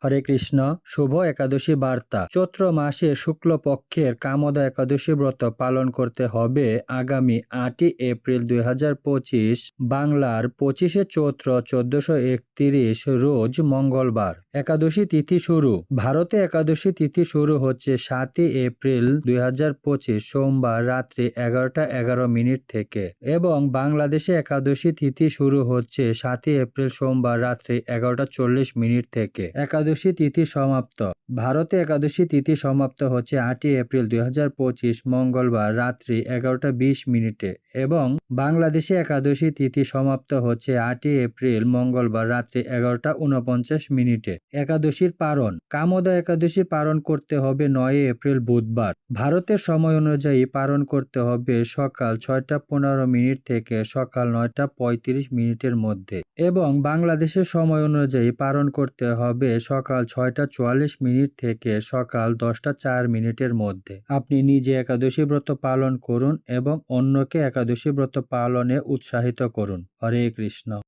হরে কৃষ্ণ। শুভ একাদশী বার্তা। চৈত্র মাসে শুক্লপক্ষের কামদা একাদশী ব্রত পালন করতে হবে আগামী 8ই এপ্রিল 2025 বাংলার 25শে চৈত্র 1431 রোজ মঙ্গলবার। একাদশী তিথি শুরু। ভারতে একাদশী তিথি শুরু হচ্ছে 7ই এপ্রিল 2025 সোমবার রাত্রি 11:11 থেকে এবং বাংলাদেশে একাদশী তিথি শুরু হচ্ছে 7ই এপ্রিল সোমবার রাত্রি 11:40 থেকে। একাদশী তিথি সমাপ্ত। ভারতে একাদশী তিথি সমাপ্ত হচ্ছে 8ই এপ্রিল 2025 মঙ্গলবার রাত্রি 11:20 এবং বাংলাদেশে একাদশী তিথি সমাপ্ত হচ্ছে 8ই এপ্রিল মঙ্গলবার রাত্রি 11:49। একাদশীর পারণ। কামদা একাদশী পালন করতে হবে 9ই এপ্রিল বুধবার। ভারতের সময় অনুযায়ী পালন করতে হবে সকাল 6:15 থেকে সকাল 9:35 মধ্যে এবং বাংলাদেশের সময় অনুযায়ী পালন করতে হবে সকাল 6:44 থেকে সকাল 10:04 মধ্যে। আপনি নিজে একাদশী ব্রত পালন করুন এবং অন্যকে একাদশী ব্রত পালনে উৎসাহিত করুন। হরে কৃষ্ণ।